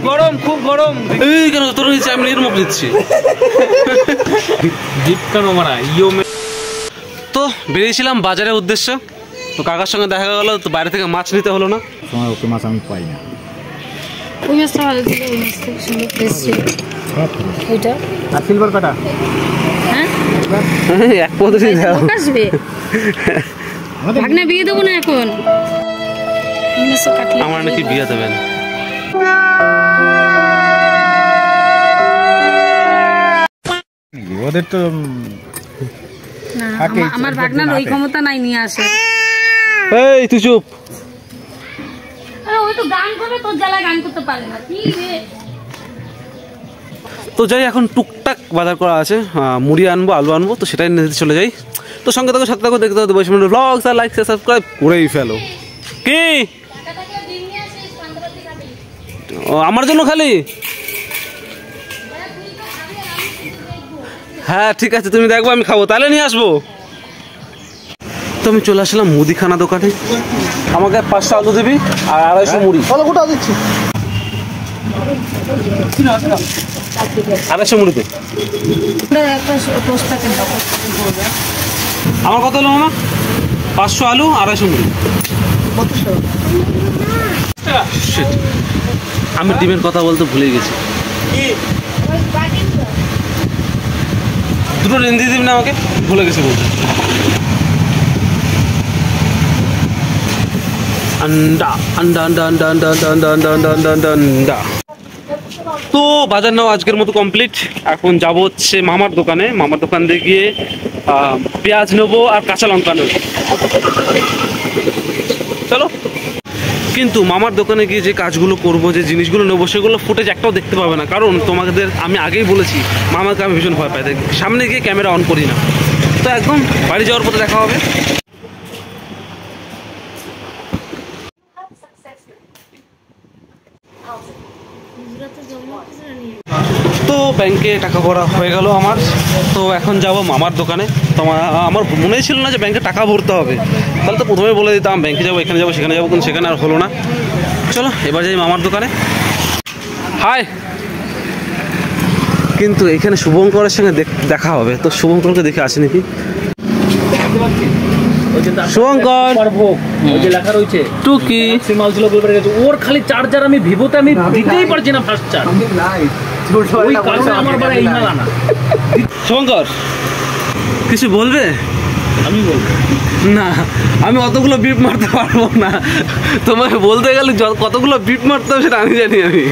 গরম, খুব গরম। এই কেন তোর নিচে আমি নিজের মুখ দিচ্ছি। তো বেরিয়েছিলাম বাজারের উদ্দেশ্যে, তো কাকার সঙ্গে দেখা গেল, তো বাইরে থেকে মাছ নিতে হলো না। তোমার ওকে মাছ আমি পাই না। ওই মাছটা ভালো ছিল, ওই মাছটা সুন্দর ফ্রেশ ছিল। ওইটা আর সিলভার কাটা, হ্যাঁ এক পদ্ধতি দাও। আসবে ভাগনা বিয়ে দেবো না এখন। আমার নাকি বিয়ে দেবেন। ওদের তো না, আমার ভাগনার ওই ক্ষমতা নাই নিয়ে আসে। এই তুই চুপ। ওই তো গান করবে, তোর জ্বালা গান করতে পারে না কি রে। তো যাই, এখন টুকটাক বাজার করা আছে, মুড়ি আনবো, আলু আনবো, তো সেটাই নিতে চলে যাই। তো সঙ্গে থাকো, সাথে থাকো, দেখতে থাকো বৈশাখ ব্লগ, লাইক সাবস্ক্রাইব করেই ফেলো। কি আমার জন্য খালি? হ্যাঁ ঠিক আছে, তুমি দেখবো, আমি খাবো, তাহলে নিয়ে আসবো। তো আমি চলে আসলাম মুদিখানা দোকানে। আমাকে 500 আলু দিবি আর 250 মুড়ি। গোটা দিচ্ছি, 250 মুড়িতে। আমার কত হলো মামা? 500 আলু, 250 মুড়ি। আমি ডিমের কথা বলতে ভুলে গেছি। দুটো ডিম দিয়ে দিবি না আমাকে? ভুলে গেছি বলতে। আন্ডা আন্ডা আন্ডা আন্ডা আন্ডা আন্ডা আন্ডা আন্ডা আন্ডা আন্ডা আন্ডা। তো বাজার নাও আজকের মতো কমপ্লিট। এখন যাবো হচ্ছে মামার দোকানে। মামার দোকান দিয়ে গিয়ে পেঁয়াজ নেবো আর কাঁচা লঙ্কা নেবো। চলো। কিন্তু মামার দোকানে গিয়ে যে কাজগুলো করবো, যে জিনিসগুলো নেবো, সেগুলো ফুটেজ একটাও দেখতে পাবে না। কারণ তোমাদের আমি আগেই বলেছি, মামাকে আমি ভীষণ ভয় পাই, সামনে গিয়ে ক্যামেরা অন করি না। তো একদম বাড়ি যাওয়ার পথে দেখা হবে। তো ব্যাংকে টাকা ভরা হয়ে গেল আমার। তো এখন যাব মামার দোকানে। তো আমার মনেই ছিল না যে ব্যাংকে টাকা ভরতে হবে, তাহলে তো প্রথমে বলে দিতাম ব্যাংকে যাবো, এখানে যাবো, সেখানে যাবো, কিন্তু সেখানে আর হলো না। চলো এবার যাই মামার দোকানে। হাই, কিন্তু এখানে শুভঙ্করের সঙ্গে দেখা হবে, তো শুভঙ্করকে দেখে আসি নাকি। শুভঙ্কর ওই যে লেখা রয়েছে টুকি মাল ছিল, ওর খালি চার্জার আমি ভিভোতে আমি দিতেই পারছি না ফার্স্ট চার্জ। ওই কারণে আমার বাড়ি এই মাল আনা। শুভঙ্কর কিছু বলবে? আমি বলবো না, আমি অতগুলো বিপ মারতে পারবো না। তোমাকে বলতে গেলে কতগুলো বিপ মারতে হবে সেটা আমি জানি। আমি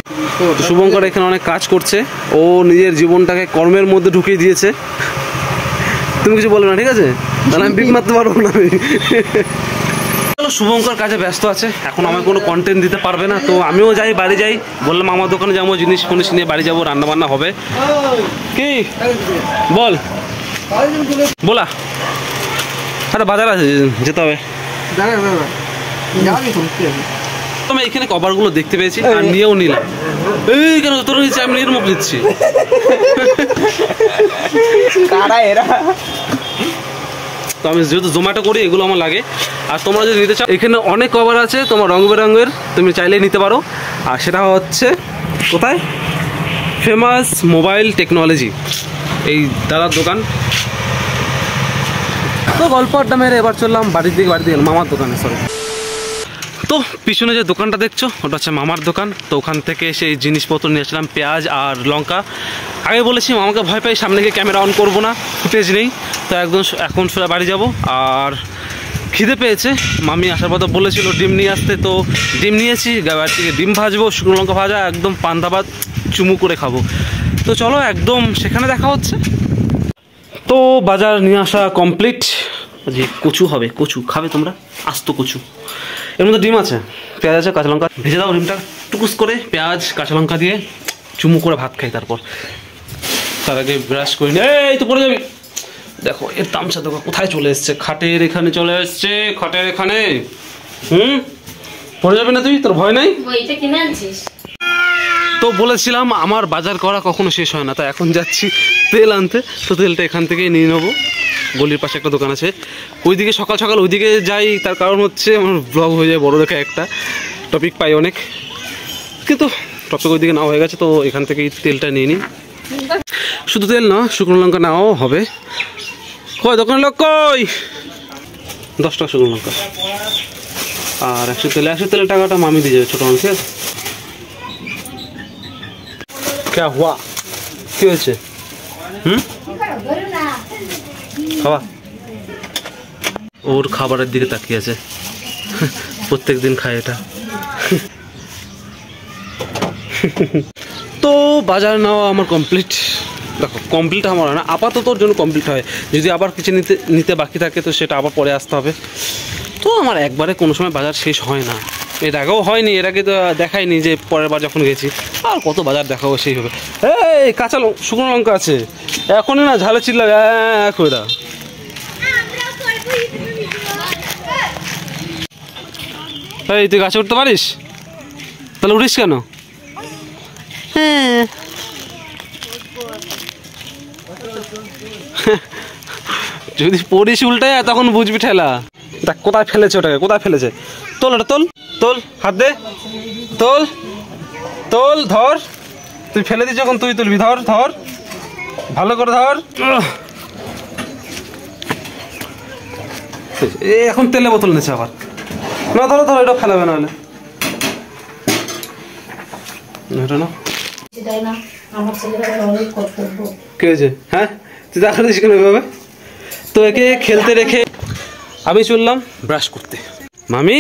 শুভঙ্কর এখানে অনেক কাজ করছে, ও নিজের জীবনটাকে কর্মের মধ্যে ঢুকিয়ে দিয়েছে। তুমি কিছু বলবে না, ঠিক আছে? তাহলে আমি বিপ মারতে পারবো না। আমি শুভঙ্কর কাজে ব্যস্ত আছে, এখন আমার কোনো কন্টেন্ট দিতে পারবে না। তো আমিও যাই, বাড়ি যাই, বললাম আমার দোকানে যাবো, জিনিস ফোনিস নিয়ে বাড়ি যাবো, রান্না বান্না হবে। কি বল বলা? আরে বাজার আছে, যেতে হবে। আমি এখানে কভারগুলো দেখতে পেয়েছি আর নিয়েও নিলাম। এই কেন তোর নিচে আমি নিজের মুখ দিচ্ছি। তো আমি যেহেতু জোম্যাটো করি, এগুলো আমার লাগে। আর তোমরা যদি নিতে চাও, এখানে অনেক কভার আছে, তোমার রঙ বেরঙের, তুমি চাইলেই নিতে পারো। আর সেটা হচ্ছে কোথায়? ফেমাস মোবাইল টেকনোলজি, এই দাদার দোকান। তো গল্প আড্ডা মেরে এবার চললাম বাড়ির দিকে, মামার দোকানে। সরি। তো পিছনে যে দোকানটা দেখছো, ওটা হচ্ছে মামার দোকান। তো ওখান থেকে সেই জিনিসপত্র নিয়ে আসলাম, পেঁয়াজ আর লঙ্কা। আগে বলেছি মামাকে ভয় পাই, সামনে গিয়ে ক্যামেরা অন করবো না, ফুটেজ নেই। তো এখন সোজা বাড়ি যাব। আর খিদে পেয়েছে, মামি আসার পর বলেছিল ডিম নিয়ে আসতে, তো ডিম নিয়েছি। বাড়ি থেকে ডিম ভাজবো, শুকনো লঙ্কা ভাজা, একদম পান্তা ভাত চুমু করে খাবো। তো চলো একদম সেখানে দেখা হচ্ছে। তো বাজার নিয়ে আসা কমপ্লিট। যে কচু হবে, কচু খাবে তোমরা? আস্ত কচু, এর মধ্যে ডিম আছে, পেঁয়াজ আছে, কাঁচা লঙ্কা। ভেজে দাও ডিমটা টুকুস করে, পেঁয়াজ কাঁচা লঙ্কা দিয়ে চুমু করে ভাত খাই। তারপর তার আগে ব্রাশ করে নি। এই তো পড়ে যাবি। দেখো এর তামসা দেখো কোথায় চলে এসছে, খাটের এখানে চলে এসছে, খাটের এখানে। পড়ে যাবি না তুই? তোর ভয় নাই? তো বলেছিলাম আমার বাজার করা কখনো শেষ হয় না, তাই এখন যাচ্ছি তেল আনতে। তো তেলটা এখান থেকেই নিয়ে নেবো। গলির পাশে একটা দোকান আছে, ওইদিকে সকাল সকাল ওইদিকে যাই। তার কারণ হচ্ছে আমার ব্লগ হয়ে যায় বড়, দেখে একটা টপিক পাই অনেক। কিন্তু টপিক ওইদিকে নেওয়া হয়ে গেছে, তো এখান থেকে তেলটা নিয়ে নিই। শুধু তেল না, শুকনো লঙ্কা নেওয়াও হবে। কই দোকানের লোক কই? 10 টাকা শুকনো লঙ্কা আর 100 তেলের টাকাটা মামি দিয়ে যাবে ছোটো মানুষের। কে হুয়া কি হয়েছে? খাওয়া ওর খাবারের দিকে তাকিয়ে আছে, প্রত্যেক দিন খায় এটা। তো বাজার নেওয়া আমার কমপ্লিট। দেখো কমপ্লিট আমার হয় না, আপাতত ওর জন্য কমপ্লিট হয়। যদি আবার কিছু নিতে বাকি থাকে তো সেটা আবার পরে আসতে হবে। তো আমার একবারে কোনো সময় বাজার শেষ হয় না, এর আগেও হয়নি, এর আগে তো দেখাইনি যে পরের বার যখন গেছি আর কত বাজার দেখাবো সেই হবে। এই কাঁচা শুকনো লঙ্কা আছে এখনই না, ঝালে চিল্লা করে দাও। এই তুই গাছে উঠতে পারিস? তাহলে উঠিস কেন? যদি পড়িস উল্টায় তখন বুঝবি ঠেলা। দেখ কোথায় ফেলেছে ওটাকে, কোথায় ফেলেছে। তোল ওটা তোল, তোল হাত দে, তোল তোল, ধর। তুই ফেলে দিস যখন তুই তুলবি, ধর ধর ভালো করে ধর। এখন তেলে বোতল নিচ্ছে আবার। না ধরো ধরো, এটা ফেলাবে না হলে এটা না। কে হয়েছে? হ্যাঁ তুই দেখা দিস কেন এভাবে? তো একে খেলতে রেখে আমি চললাম ব্রাশ করতে। মামি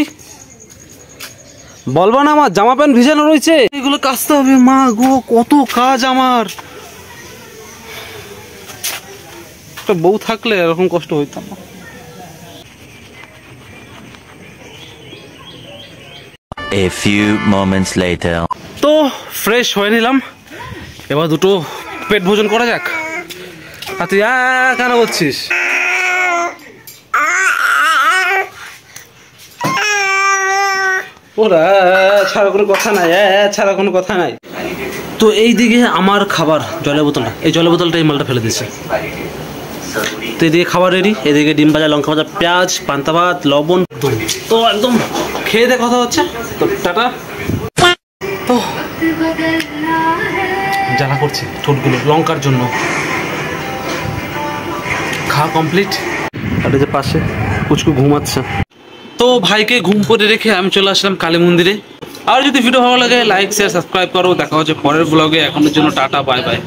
বলবো না আমার জামা প্যান্ট ভিজানো রয়েছে, এগুলো কাচতে হবে। মা গো কত কাজ আমার, একটা বউ থাকলে এরকম কষ্ট হইতাম না। A few moments later. তো ফ্রেশ হয়ে নিলাম, এবার দুটো পেট ভোজন করা যাক। আর তুই কেন করছিস? ওরা ছাড়া কোনো কথা নাই, ছাড়া কোনো কথা নাই। তো এইদিকে আমার খাবার জলের বোতলটা, এই জলের বোতলটা এই মালটা ফেলে দিচ্ছে। তো এদিকে খাবার রেডি, এদিকে ডিম ভাজা, লঙ্কা ভাজা, পেঁয়াজ, পান্তা ভাত, লবণ। তো একদম খেয়ে দিয়ে কথা হচ্ছে। তো টাটা। তো জ্বালা করছে ঠোঁটগুলো লঙ্কার জন্য। খাওয়া কমপ্লিট। আর যে পাশে কুচকু ঘুমাচ্ছে। তো ভাইকে ঘুম করে রেখে আমি চলে আসলাম কালী মন্দিরে। আর যদি ভিডিও ভালো লাগে লাইক শেয়ার সাবস্ক্রাইব করো। দেখা হচ্ছে পরের ব্লগে, এখনের জন্য টাটা, বাই বাই।